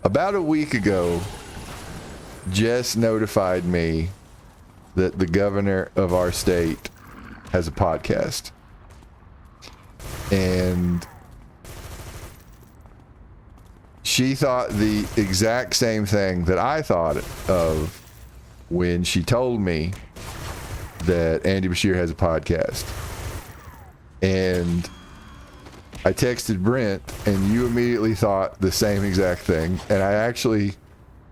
About a week ago, Jess notified me that the governor of our state has a podcast. And she thought the exact same thing that I thought of when she told me that Andy Beshear has a podcast. And I texted Brent, and you immediately thought the same exact thing. And I actually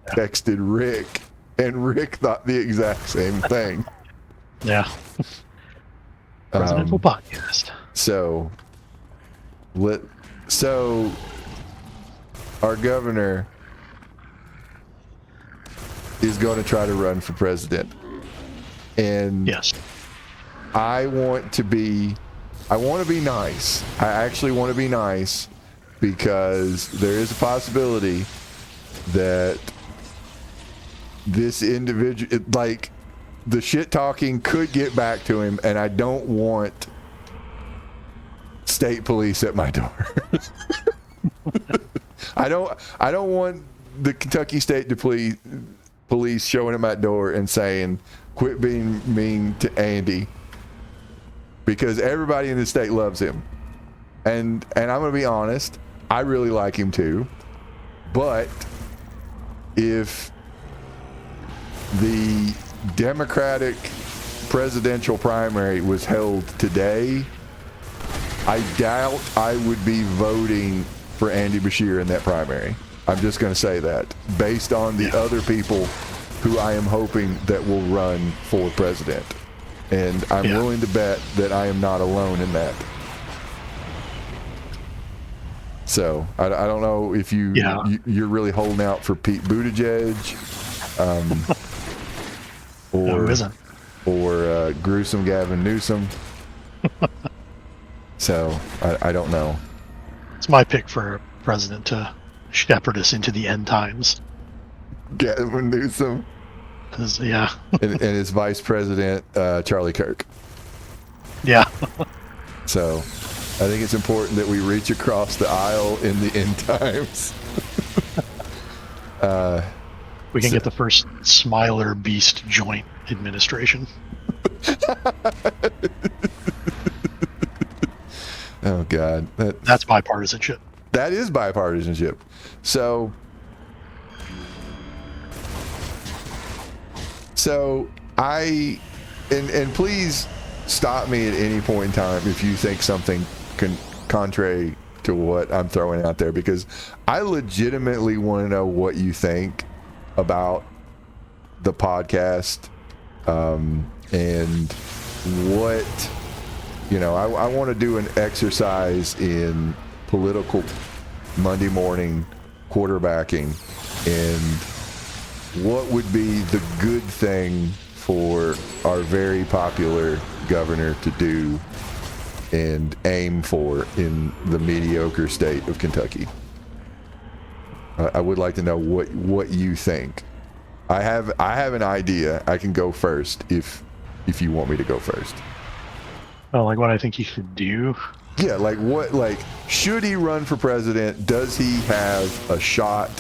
texted Rick, and Rick thought the exact same thing. Yeah. Presidential podcast. So our governor is going to try to run for president. And yes, I want to be nice. I actually want to be nice because there is a possibility that this individual, like, the shit talking could get back to him, and I don't want state police at my door. I don't want the Kentucky State Police showing at my door and saying, "Quit being mean to Andy," because everybody in the state loves him, and I'm gonna be honest, I really like him too. But if the Democratic presidential primary was held today, I doubt I would be voting for Andy Beshear in that primary. I'm just going to say that, based on the other people who I am hoping that will run for president. And I'm willing to bet that I am not alone in that. So I don't know if you're really holding out for Pete Buttigieg, or gruesome Gavin Newsom. So I don't know. It's my pick for president to shepherd us into the end times. Gavin Newsom. and his vice president, Charlie Kirk. Yeah. So I think it's important that we reach across the aisle in the end times. We can get the first Smiler Beast joint administration. Oh, God. That's bipartisanship. That is bipartisanship. So and please stop me at any point in time if you think something contrary to what I'm throwing out there, because I legitimately want to know what you think about the podcast, and what, I want to do an exercise in political Monday morning quarterbacking, and what would be the good thing for our very popular governor to do and aim for in the mediocre state of Kentucky. I would like to know what you think. I have an idea. I can go first if you want me to go first. Oh, like what I think he should do? Yeah, should he run for president? Does he have a shot?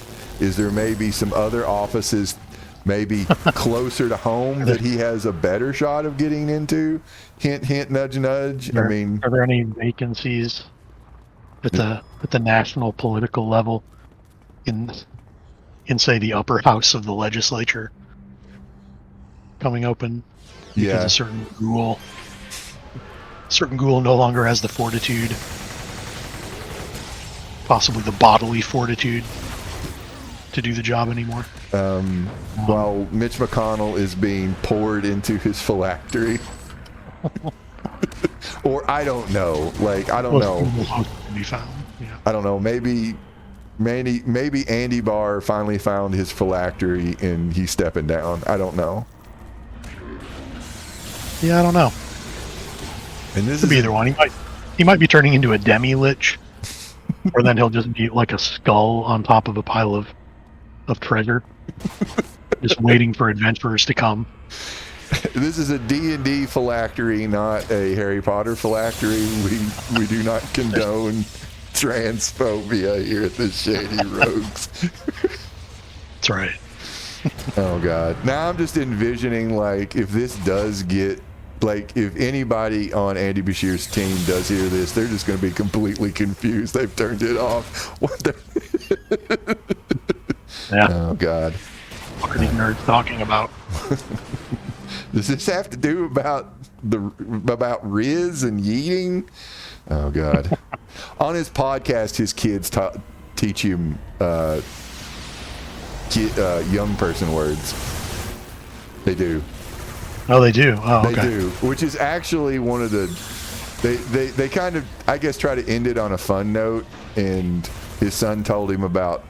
Is there maybe some other offices maybe closer to home that he has a better shot of getting into? Hint, hint, nudge, nudge. Are there any vacancies at the national political level in say the upper house of the legislature coming open because a certain ghoul no longer has the fortitude, possibly the bodily fortitude, to do the job anymore? While Mitch McConnell is being poured into his phylactery. Or I don't know. I don't know. Be found. Yeah. I don't know. Maybe Andy Barr finally found his phylactery and he's stepping down. I don't know. Yeah, I don't know. And this could be either one. He might be turning into a demi-lich, or then he'll just be like a skull on top of a pile of treasure, just waiting for adventurers to come. This is a D&D phylactery, not a Harry Potter phylactery. We do not condone transphobia here at the Shady Rogues. That's right. Oh God. Now I'm just envisioning, like, if this does get, like, if anybody on Andy Beshear's team does hear this, they're just going to be completely confused. They've turned it off. What the? Yeah. Oh God. What are these nerds talking about? Does this have to do about Riz and yeeting? Oh God. On his podcast, his kids teach him young person words. They do. Oh, they do. Oh, They okay. do, which is actually one of the. They kind of, I guess, try to end it on a fun note. And his son told him about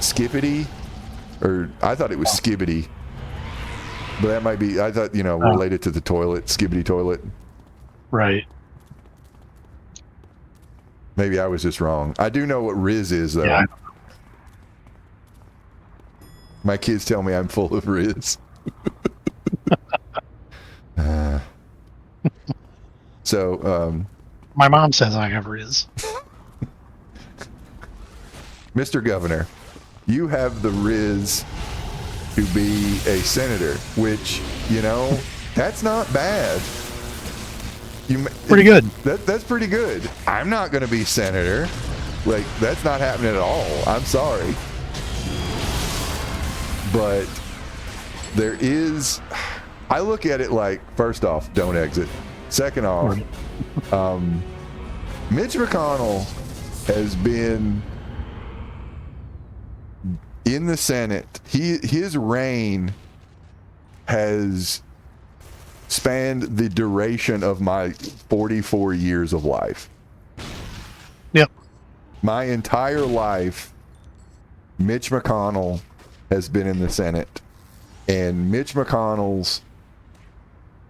Skippity, or I thought it was Skibbity, but that might be. I thought, related to the toilet, Skibbity toilet. Right. Maybe I was just wrong. I do know what Riz is, though. Yeah. My kids tell me I'm full of Riz. So, My mom says I have Riz. Mr. Governor, you have the Riz to be a senator, which, that's not bad. Pretty good. That's pretty good. I'm not going to be senator. Like, that's not happening at all. I'm sorry. But there is, I look at it like, first off, don't exit. Second off, Mitch McConnell has been in the Senate. His reign has spanned the duration of my 44 years of life. Yep. My entire life, Mitch McConnell has been in the Senate, and Mitch McConnell's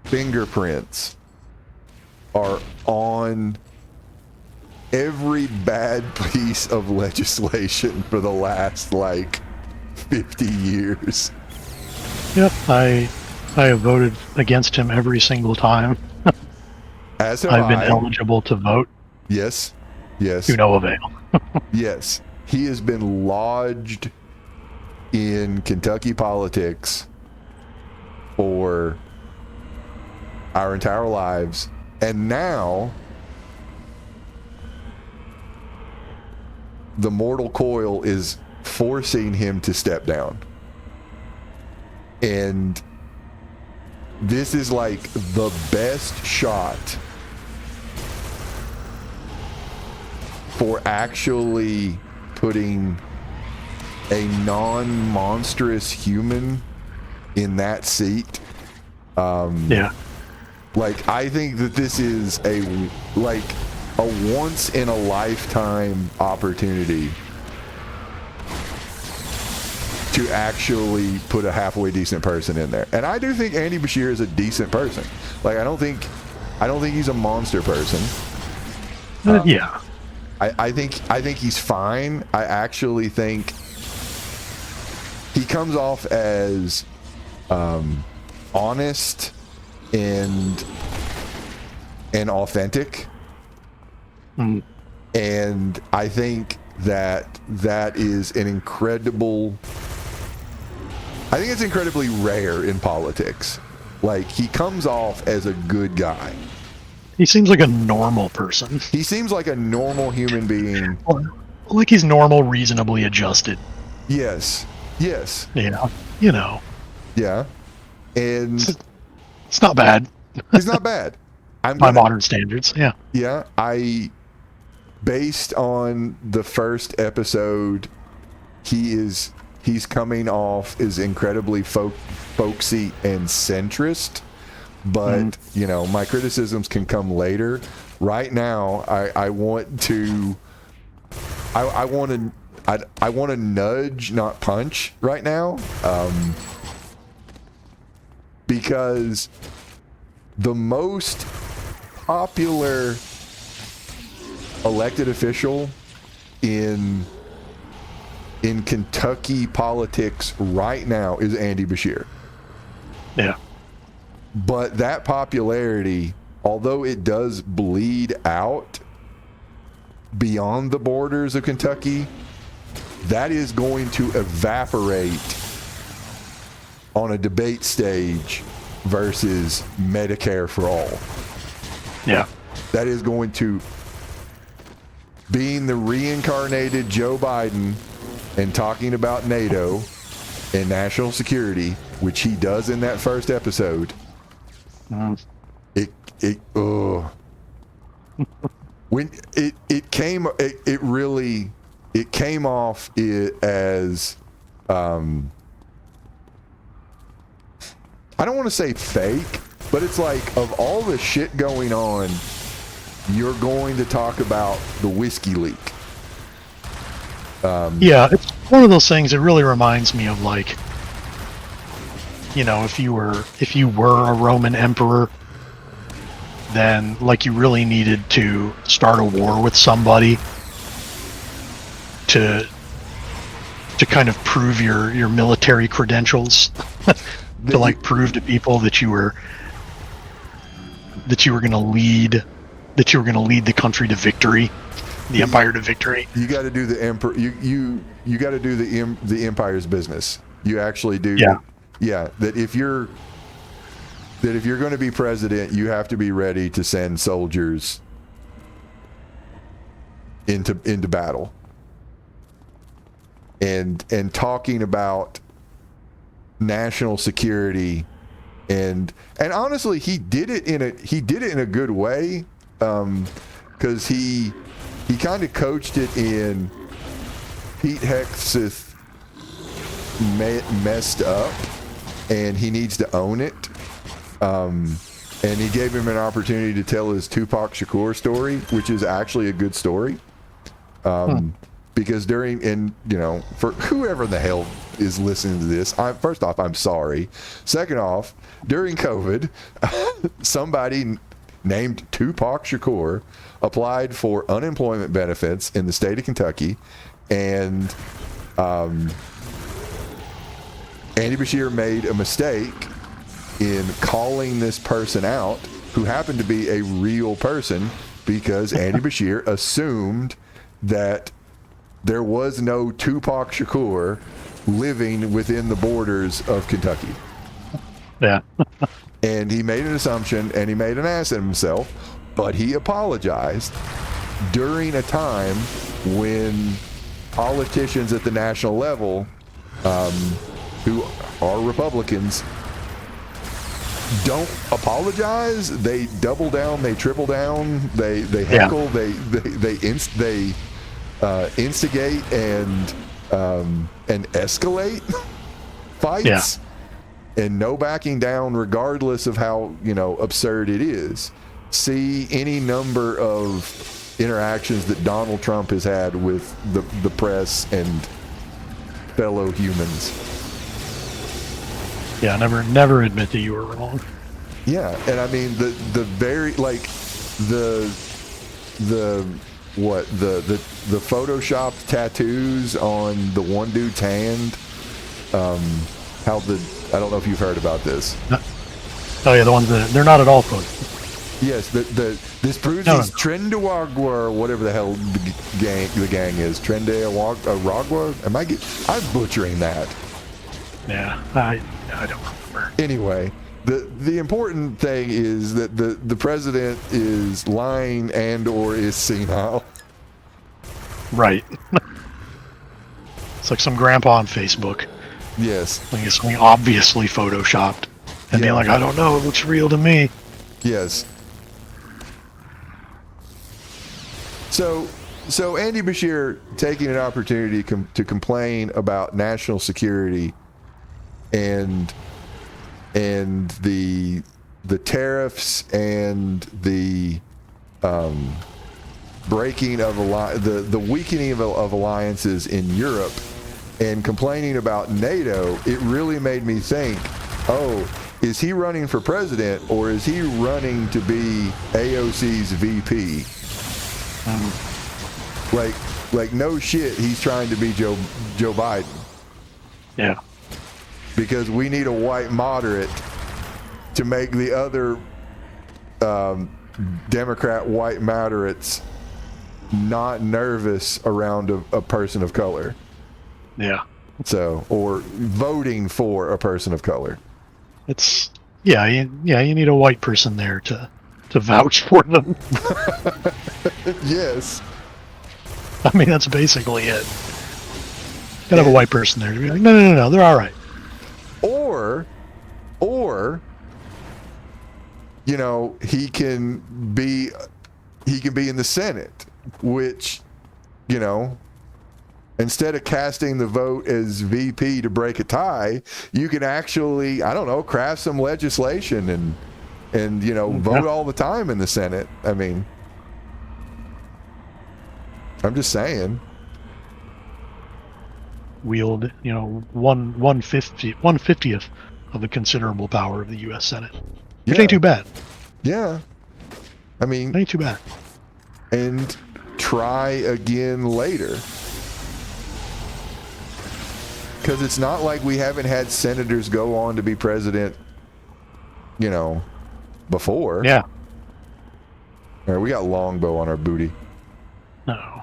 fingerprints are on every bad piece of legislation for the last, 50 years. Yep. I have voted against him every single time. As have I've been I. eligible to vote. Yes. To no avail. Yes. He has been lodged in Kentucky politics for our entire lives, and now the mortal coil is forcing him to step down. And this is like the best shot for actually putting a non-monstrous human in that seat. Yeah. I think that this is a once in a lifetime opportunity to actually put a halfway decent person in there. And I do think Andy Beshear is a decent person. I don't think he's a monster person. Yeah. I think he's fine. I actually think he comes off as honest and authentic. Mm. And I think that is an incredible. I think it's incredibly rare in politics. He comes off as a good guy. He seems like a normal person. He seems like a normal human being. Like he's normal, reasonably adjusted. Yes. Yes. Yeah. Yeah. And it's not bad. It's not bad. By modern standards, yeah. Yeah. Based on the first episode, he's coming off as incredibly folksy and centrist. But my criticisms can come later. Right now, I want to nudge, not punch. Right now, because the most popular elected official in Kentucky politics right now is Andy Beshear. Yeah. But that popularity, although it does bleed out beyond the borders of Kentucky, that is going to evaporate on a debate stage versus Medicare for all. Yeah. That is going to, being the reincarnated Joe Biden and talking about NATO and national security, which he does in that first episode. When it came off as I don't want to say fake, but it's like, of all the shit going on, you're going to talk about the whiskey leak. Yeah, it's one of those things. It really reminds me of, like, you know, if you were a Roman emperor, then, like, you really needed to start a war with somebody to kind of prove your military credentials, to, like, prove to people that you were going to lead the country to victory, the empire to victory. You got to do the emperor. You got to do the empire's business. You actually do. Yeah. That if you're going to be president, you have to be ready to send soldiers into battle. And talking about national security, and honestly, he did it in a good way, because he kind of coached it in Pete Hegseth messed up, and he needs to own it. And he gave him an opportunity to tell his Tupac Shakur story, which is actually a good story. Because for whoever the hell is listening to this, first off, I'm sorry. Second off, during COVID, somebody named Tupac Shakur applied for unemployment benefits in the state of Kentucky, and Andy Beshear made a mistake in calling this person out, who happened to be a real person, because Andy Beshear assumed that there was no Tupac Shakur living within the borders of Kentucky. Yeah. And he made an assumption, and he made an ass of himself, but he apologized during a time when politicians at the national level, who are Republicans, don't apologize. They double down, they triple down, they heckle, they instigate and escalate fights, and no backing down, regardless of how absurd it is. See any number of interactions that Donald Trump has had with the press and fellow humans. Yeah, never admit that you were wrong. Yeah, and I mean the very, like, the photoshopped tattoos on the one dude's hand. I don't know if you've heard about this. Oh yeah, the ones that they're not at all photos. Yes, this proves he's Trendawagwa, or whatever the hell the gang is. Trendawagwa? I'm butchering that. Yeah, I don't remember. Anyway, the important thing is that the president is lying and or is senile. Right. It's like some grandpa on Facebook. Yes. Like it's something obviously photoshopped, and they're like, I don't know, it looks real to me. Yes. So Andy Beshear taking an opportunity to complain about national security and the tariffs and the breaking of the weakening of alliances in Europe, and complaining about NATO, it really made me think, is he running for president, or is he running to be AOC's VP? Like no shit, he's trying to be Joe Biden. Yeah. Because we need a white moderate to make the other Democrat white moderates not nervous around a person of color. Yeah. So, or voting for a person of color. It's you need a white person there to vouch for them. Yes. I mean, that's basically it. Gotta have a white person there to be like, no, they're all right. Or, you know, he can be in the Senate, which, you know, instead of casting the vote as VP to break a tie, you can actually, I don't know, craft some legislation and you know, vote all the time in the Senate. I mean, I'm just saying. Wield, you know, 1/50th of the considerable power of the U.S. Senate, which ain't too bad. Yeah. I mean, ain't too bad. And try again later. Because it's not like we haven't had senators go on to be president, you know, before. Yeah. All right, we got Longbow on our booty. No.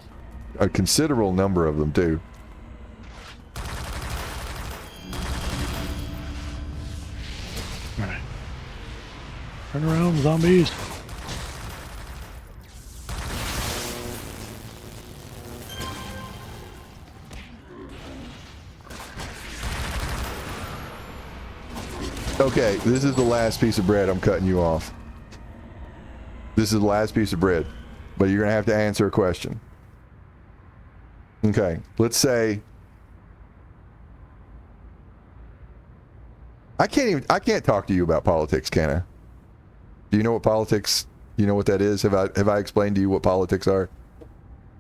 A considerable number of them, too. All right. Turn around, zombies. Okay, this is the last piece of bread. I'm cutting you off. This is the last piece of bread. But you're going to have to answer a question. Okay, let's say... I can't talk to you about politics, can I? Do you know what politics... You know what that is? Have I explained to you what politics are?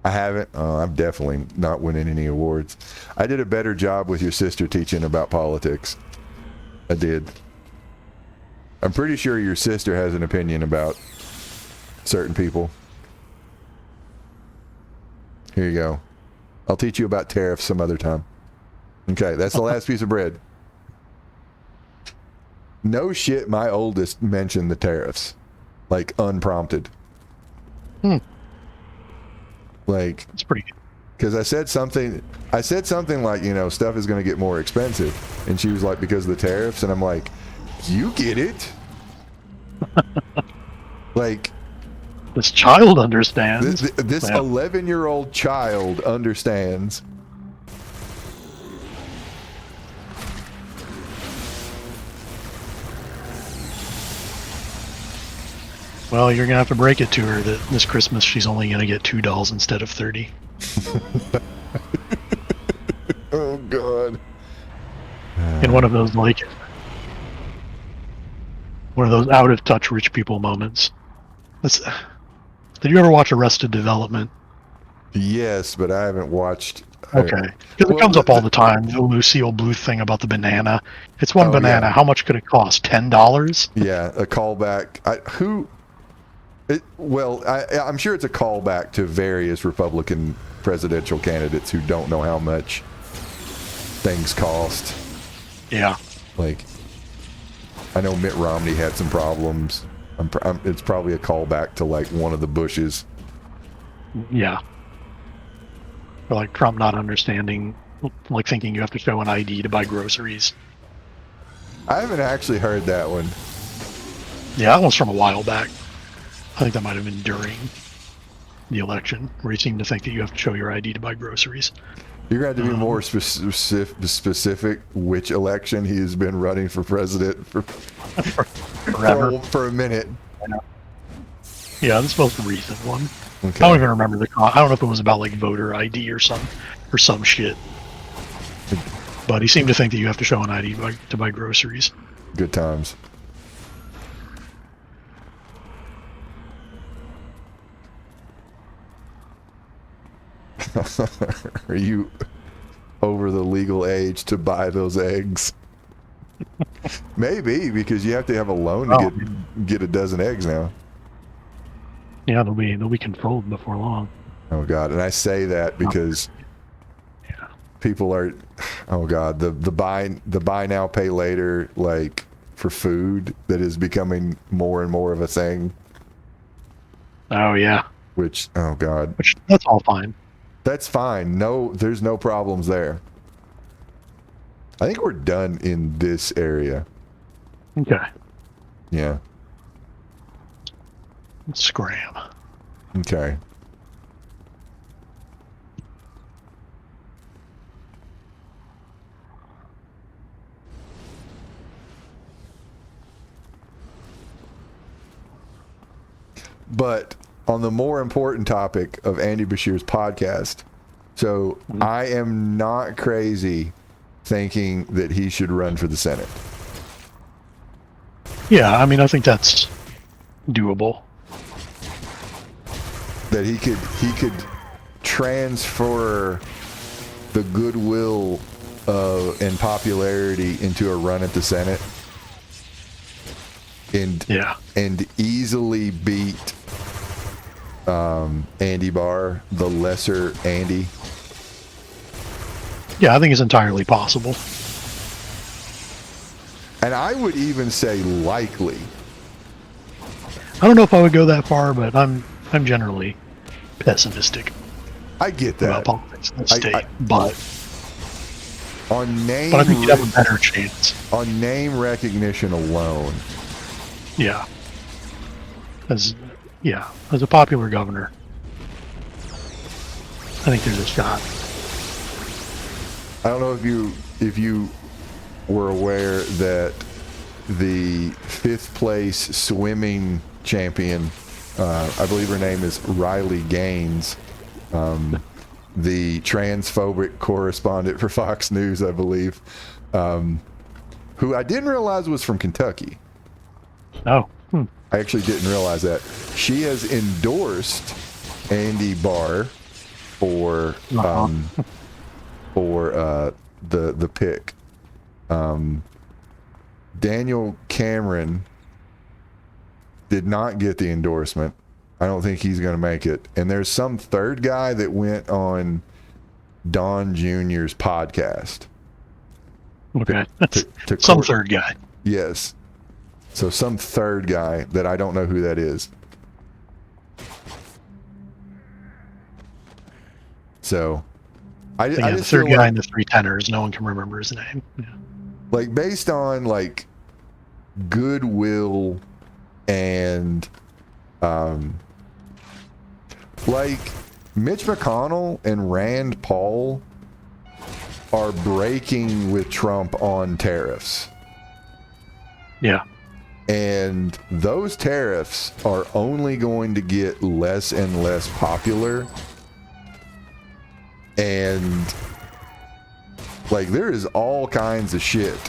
I haven't. I'm definitely not winning any awards. I did a better job with your sister teaching about politics. I did. I'm pretty sure your sister has an opinion about certain people. Here you go. I'll teach you about tariffs some other time. Okay, that's the last piece of bread. No shit, my oldest mentioned the tariffs. Like, unprompted. Like, it's pretty good. Because I said something like, you know, stuff is going to get more expensive. And she was like, because of the tariffs? And I'm like, you get it. Like, this child understands. This 11-year-old child understands. Well, you're gonna have to break it to her that this Christmas she's only gonna get $2 instead of 30. Oh God. In one of those out of touch rich people moments. Did you ever watch Arrested Development? Yes, but I haven't watched. Okay, because it comes up all the time. The Lucille Bluth thing about the banana. It's one banana. Yeah. How much could it cost? $10? Yeah, a callback. I'm sure it's a callback to various Republican presidential candidates who don't know how much things cost. Yeah. Like, I know Mitt Romney had some problems. It's probably a callback to, like, one of the Bushes. Yeah. Or like Trump not understanding, like thinking you have to show an ID to buy groceries. I haven't actually heard that one. Yeah, that one's from a while back. I think that might have been during the election, where he seemed to think that you have to show your ID to buy groceries. You're going to have to be more specific which election he has been running for president for a minute. Yeah, this was the recent one. Okay. I don't even remember I don't know if it was about like voter ID or some shit. But he seemed to think that you have to show an ID to buy groceries. Good times. Are you over the legal age to buy those eggs? Maybe, because you have to have a loan to get a dozen eggs now. Yeah, they'll be controlled before long. Oh God! And I say that because people are, oh God, the buy now pay later, like, for food that is becoming more and more of a thing. Oh yeah. Which, oh God. Which, that's all fine. That's fine. No, there's no problems there. I think we're done in this area. Okay. Yeah. Scram. Okay. But on the more important topic of Andy Beshear's podcast, so I am not crazy thinking that he should run for the Senate. Yeah, I mean, I think that's doable. That he could transfer the goodwill and popularity into a run at the Senate, and easily beat Andy Barr, the lesser Andy. Yeah, I think it's entirely possible. And I would even say likely. I don't know if I would go that far, but I'm generally pessimistic I get that. about politics in the state. But on name, I think you'd have a better chance. On name recognition alone. Yeah. As a popular governor, I think there's a shot. I don't know if you were aware that the 5th place swimming champion, I believe her name is Riley Gaines, the transphobic correspondent for Fox News, I believe, who I didn't realize was from Kentucky. Oh. I actually didn't realize that. She has endorsed Andy Barr for the pick. Daniel Cameron did not get the endorsement. I don't think he's going to make it. And there's some third guy that went on Don Jr.'s podcast. Okay. Some third guy. Yes. So some third guy that I don't know who that is. So I the just third feel guy like, in the 3 tenors, no one can remember his name. Yeah. like based on like goodwill and like Mitch McConnell and Rand Paul are breaking with Trump on tariffs. Yeah. And those tariffs are only going to get less and less popular. And like there is all kinds of shit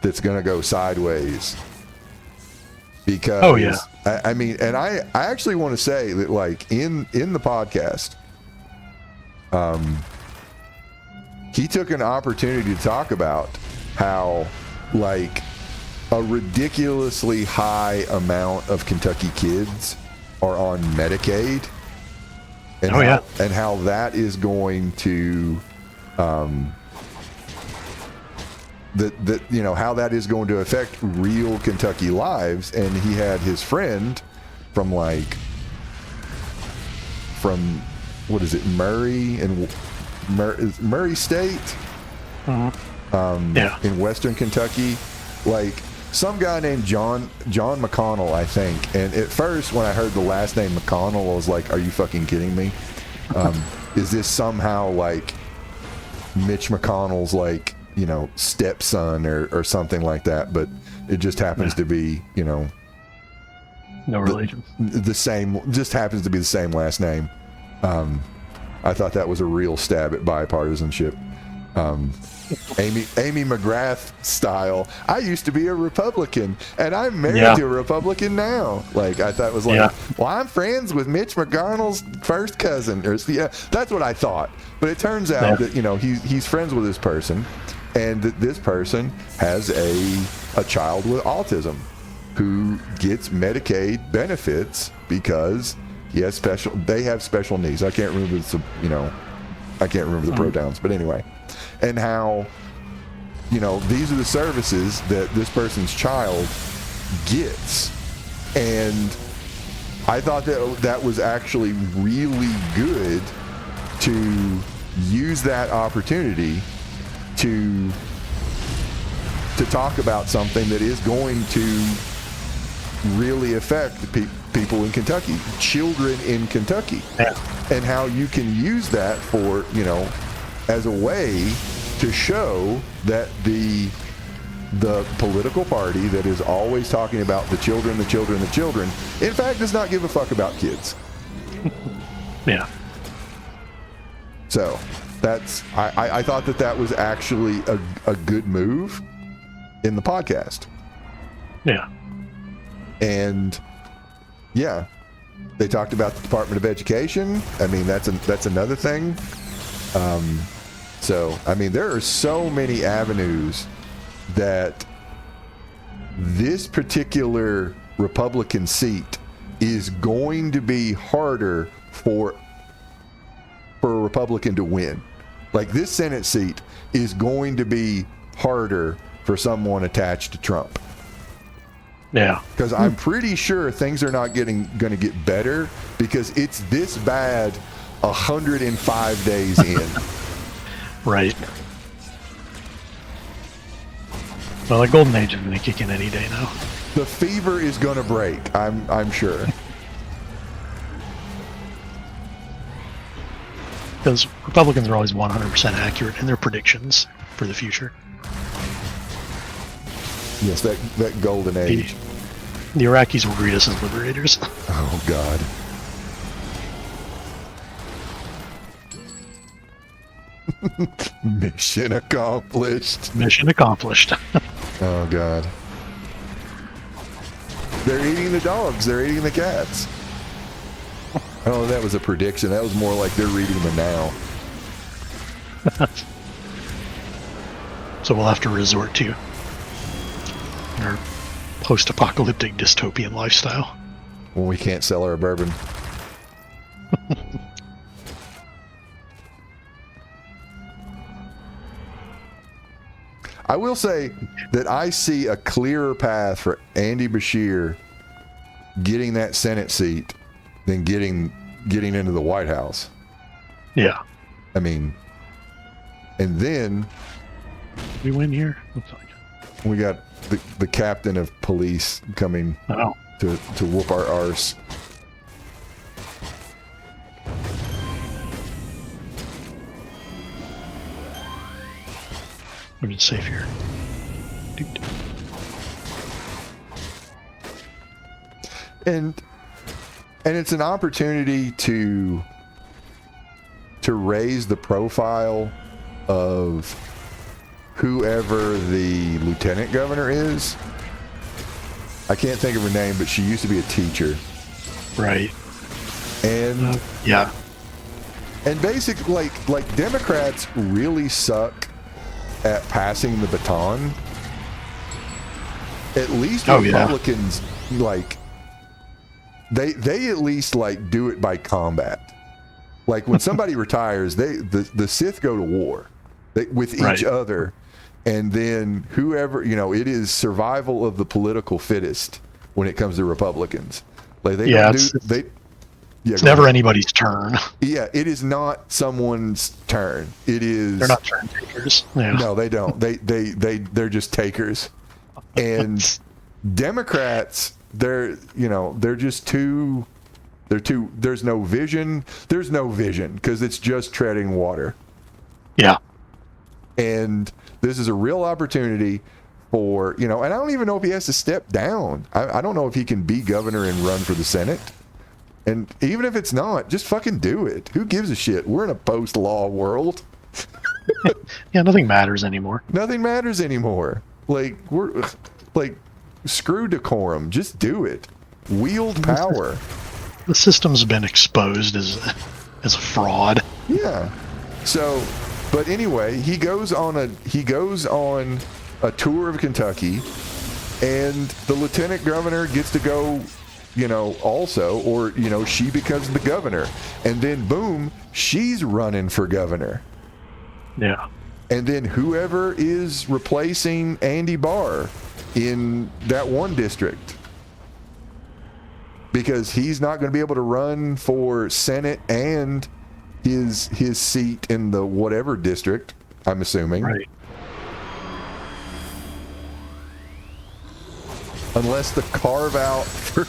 that's going to go sideways. Because I mean, and I actually want to say that like in the podcast, he took an opportunity to talk about how like a ridiculously high amount of Kentucky kids are on Medicaid, and how that is going to that you know how that is going to affect real Kentucky lives. And he had his friend from what is it, Murray and Murray State, in Western Kentucky, like some guy named John McConnell, I think. And at first, when I heard the last name McConnell, I was like, "Are you fucking kidding me? Is this somehow like Mitch McConnell's like stepson or something like that?" But it just happens to be no relation. The same, just happens to be the same last name. I thought that was a real stab at bipartisanship. Amy McGrath style. I used to be a Republican, and I'm married to a Republican now. Like I thought it was like, well, I'm friends with Mitch McConnell's first cousin, or that's what I thought. But it turns out that he's friends with this person, and that this person has a child with autism who gets Medicaid benefits because he has they have special needs. I can't remember the pronouns, but anyway. And how, these are the services that this person's child gets. And I thought that was actually really good to use that opportunity to to talk about something that is going to really affect people in Kentucky, children in Kentucky, and how you can use that for, as a way to show that the political party that is always talking about the children, in fact, does not give a fuck about kids. Yeah. So I thought that was actually a good move in the podcast. Yeah. And yeah, they talked about the Department of Education. I mean, that's another thing. So I mean, there are so many avenues that this particular Republican seat is going to be harder for a Republican to win. Like, this Senate seat is going to be harder for someone attached to Trump. Yeah. Because I'm pretty sure things are not going to get better because it's this bad 105 days in. Right. Well, the golden age is going to kick in any day now. The fever is going to break, I'm sure. Because Republicans are always 100% accurate in their predictions for the future. Yes, that golden age. The Iraqis will greet us as liberators. Oh, God. Mission accomplished. Mission accomplished. Oh, God. They're eating the dogs. They're eating the cats. Oh, that was a prediction. That was more like they're reading the now. So we'll have to resort to our post-apocalyptic dystopian lifestyle. When we can't sell our bourbon. I will say that I see a clearer path for Andy Beshear getting that Senate seat than getting into the White House. Yeah. I mean, and then we win here. Looks like we got the captain of police coming to whoop our arse. We're just safe here. And it's an opportunity to raise the profile of whoever the lieutenant governor is. I can't think of her name, but she used to be a teacher. Right. And yeah. And basically, like Democrats really suck at passing the baton. At least Republicans, like, they at least like do it by combat. Like when somebody retires, the Sith go to war with each other, and then whoever, it is survival of the political fittest when it comes to Republicans. Like it's never anybody's turn. Yeah, it is not someone's turn. It is. They're not turn takers. Yeah. No, they don't. They're just takers. And Democrats, they're just too. There's no vision. There's no vision because it's just treading water. Yeah. And this is a real opportunity for, and I don't even know if he has to step down. I don't know if he can be governor and run for the Senate. And even if it's not, just fucking do it. Who gives a shit? We're in a post-law world. Yeah, nothing matters anymore. Nothing matters anymore. Like, we're like, screw decorum. Just do it. Wield power. The system's been exposed as a fraud. Yeah. So, but anyway, he goes on a tour of Kentucky, and the lieutenant governor gets to go, also, or, she becomes the governor. And then, boom, she's running for governor. Yeah. And then whoever is replacing Andy Barr in that one district, because he's not going to be able to run for Senate and his seat in the whatever district, I'm assuming. Right. unless the carve out for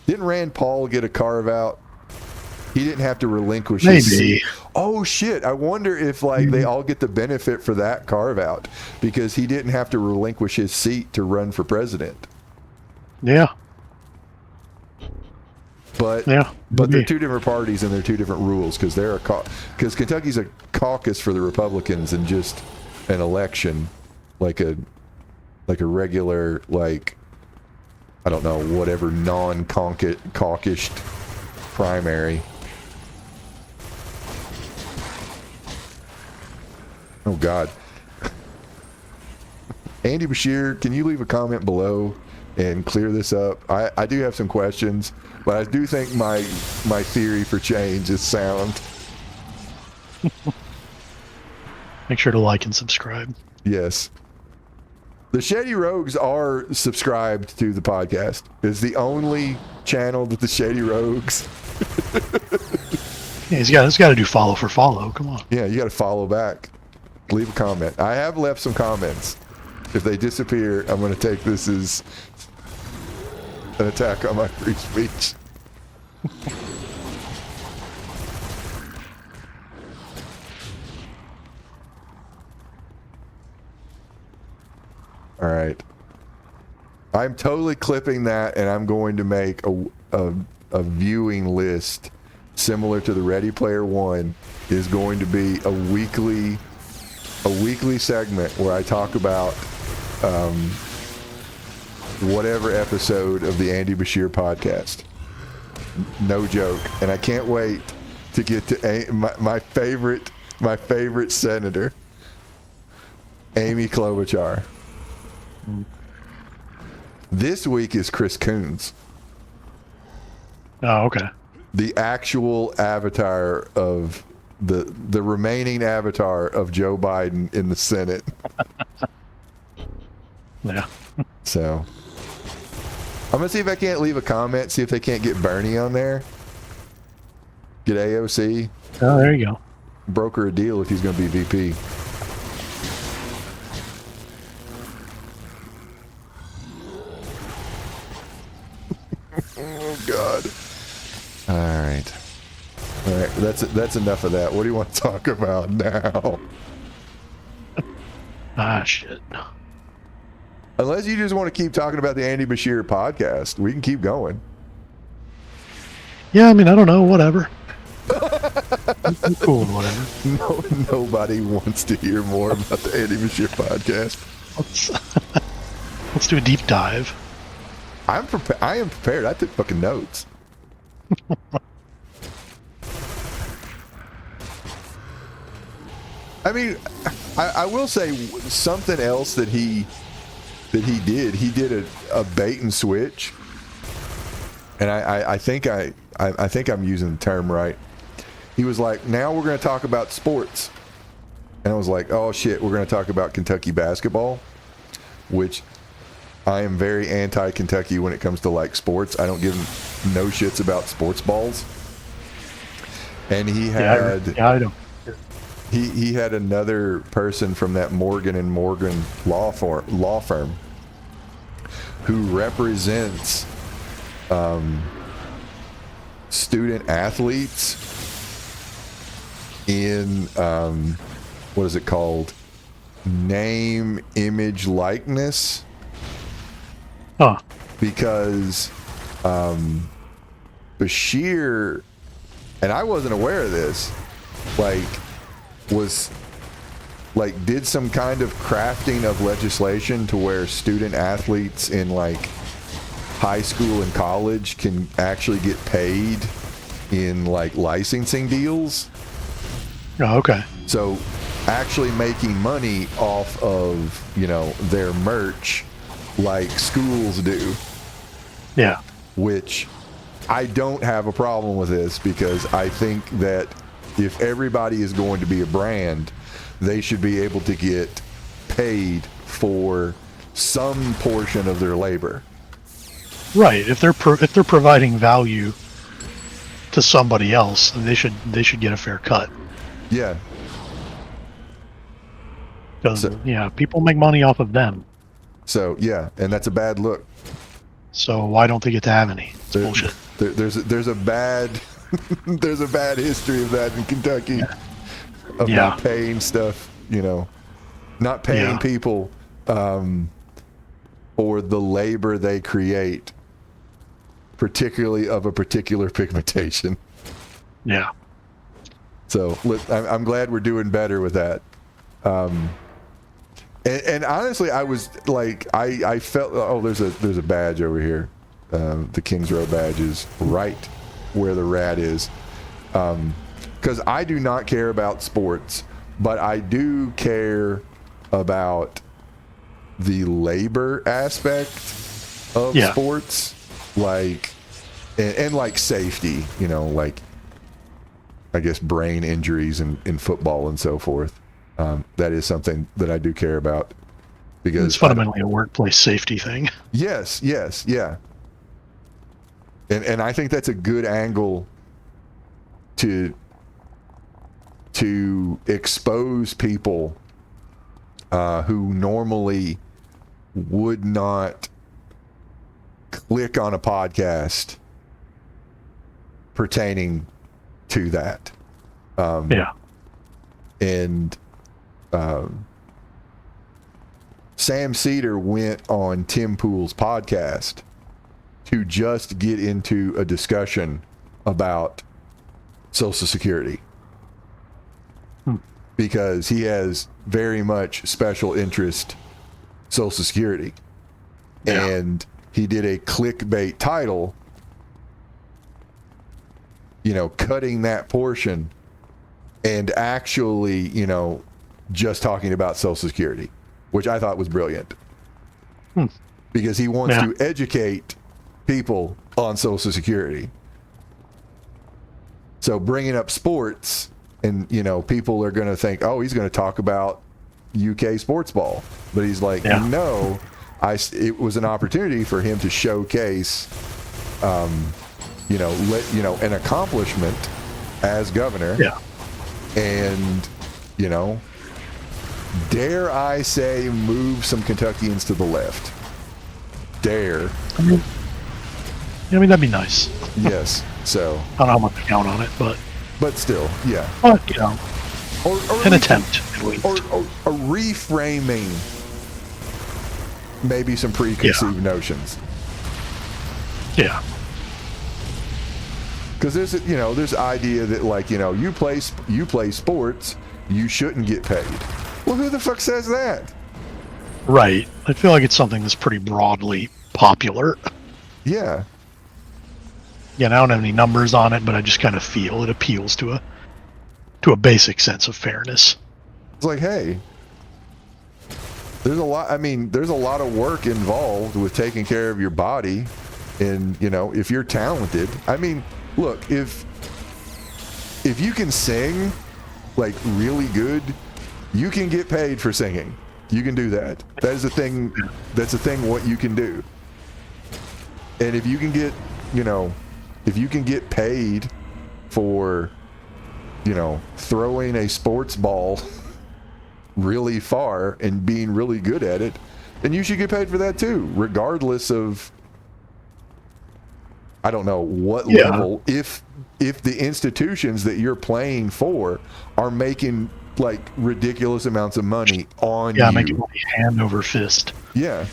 didn't Rand Paul get a carve out? He didn't have to relinquish his seat. Oh shit! I wonder if like they all get the benefit for that carve out because he didn't have to relinquish his seat to run for president. Yeah. But they're two different parties and they're two different rules because because Kentucky's a caucus for the Republicans and just an election, like a regular like I don't know whatever non-caucused primary. Oh God, Andy Beshear, can you leave a comment below and clear this up? I do have some questions. But I do think my theory for change is sound. Make sure to like and subscribe. Yes. The Shady Rogues are subscribed to the podcast. It's the only channel that the Shady Rogues. Yeah, he's got to do follow for follow. Come on. Yeah, you got to follow back. Leave a comment. I have left some comments. If they disappear, I'm going to take this as an attack on my free speech. All right. I'm totally clipping that, and I'm going to make a viewing list similar to the Ready Player One. Is going to be a weekly segment where I talk about whatever episode of the Andy Beshear podcast. No joke. And I can't wait to get to my favorite senator, Amy Klobuchar. This week is Chris Coons. Oh, okay. The actual avatar of the remaining avatar of Joe Biden in the Senate. Yeah. So I'm gonna see if I can't leave a comment, see if they can't get Bernie on there. Get AOC. Oh, there you go. Broker a deal if he's gonna be VP. Oh God. All right. That's enough of that. What do you want to talk about now? Ah, shit. Unless you just want to keep talking about the Andy Beshear podcast, we can keep going. Yeah, I mean, I don't know. Whatever. I'm cool with whatever. Nobody wants to hear more about the Andy Beshear podcast. Let's do a deep dive. I am prepared. I took fucking notes. I mean, I will say something else that he did. He did a bait and switch, and I think I'm using the term right. He was like, "Now we're going to talk about sports," and I was like, "Oh shit, we're going to talk about Kentucky basketball," which I am very anti-Kentucky when it comes to like sports. I don't give no shits about sports balls. And he had I don't. he had another person from that Morgan and Morgan law firm who represents student athletes in what is it called? Name, image, likeness. Huh. Because Beshear, and I wasn't aware of this, did some kind of crafting of legislation to where student athletes in like high school and college can actually get paid in like licensing deals. Oh, okay. So actually making money off of, their merch like schools do. Yeah. Which I don't have a problem with this because I think that if everybody is going to be a brand, they should be able to get paid for some portion of their labor. Right. If they're providing value to somebody else, they should get a fair cut. Yeah. Because So, people make money off of them. so yeah, and that's a bad look. So why don't they get to have any? It's There- bullshit. there's a bad there's a bad history of that in Kentucky, of Yeah. not paying stuff, not paying Yeah. people for the labor they create, particularly of a particular pigmentation. Yeah. So I'm glad we're doing better with that. And honestly, I was like, I felt, there's a badge over here. The Kings Row badge is right where the rat is. Because I do not care about sports, but I do care about the labor aspect of sports, like, and like safety, like, I guess, brain injuries in football and so forth. That is something that I do care about, because It's fundamentally a workplace safety thing. Yes, yeah. And I think that's a good angle to expose people who normally would not click on a podcast pertaining to that. And Sam Cedar went on Tim Pool's podcast to just get into a discussion about Social Security, because he has very much special interest Social Security. And he did a clickbait title, cutting that portion and actually, just talking about Social Security, which I thought was brilliant, because he wants to educate people on Social Security. So bringing up sports, and people are going to think, oh, he's going to talk about UK sports ball, but he's like, no, it was an opportunity for him to showcase, an accomplishment as governor, and dare I say, move some Kentuckians to the left. Dare. I mean, that'd be nice. Yes. So I don't know how much to count on it, but still, yeah. But or an attempt at least. Or reframing maybe some preconceived notions. Yeah. Because there's there's idea that, like, you play sports, you shouldn't get paid. Well, who the fuck says that? Right. I feel like it's something that's pretty broadly popular. Yeah. I don't have any numbers on it, but I just kind of feel it appeals to a basic sense of fairness. It's like, hey, there's a lot of work involved with taking care of your body, and if you're talented, I mean, look, if you can sing like really good, you can get paid for singing. You can do that. That is a thing. That's a thing. What you can do. And if you can get, paid for, throwing a sports ball really far and being really good at it, then you should get paid for that too, regardless of, I don't know what level. If the institutions that you're playing for are making like ridiculous amounts of money on you. Making money hand over fist. Yeah.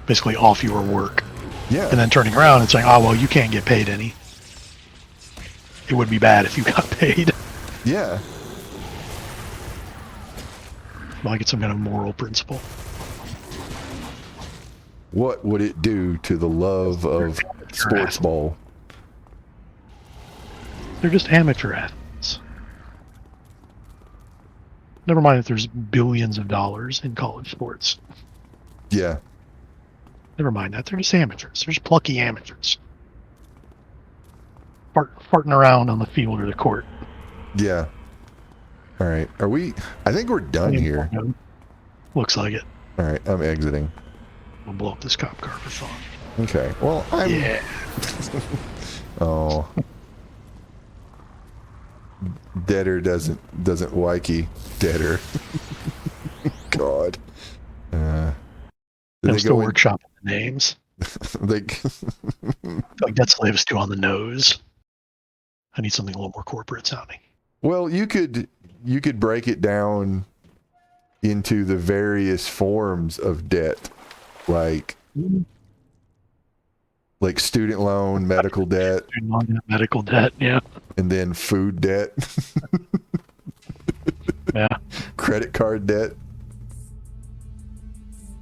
Basically off your work. Yeah. And then turning around and saying, oh, well, you can't get paid any. It would be bad if you got paid. Yeah. Like it's some kind of moral principle. What would it do to the love of sports ball? They're just amateur athletes. Never mind that there's billions of dollars in college sports. Yeah. Never mind that. They're just amateurs. They're just plucky amateurs. Farting around on the field or the court. Yeah. All right. I think we're done here. Looks like it. All right. I'm exiting. We'll blow up this cop car for fun. Okay. Well, Yeah. Oh. Deader doesn't wikey. Deader. God. Did I'm they still go in? workshopping the names. They, Like Dead Slaves 2 on the nose. I need something a little more corporate sounding. well, you could break it down into the various forms of debt, like student loan, medical debt, Medical debt, yeah. and then food debt, Yeah. credit card debt.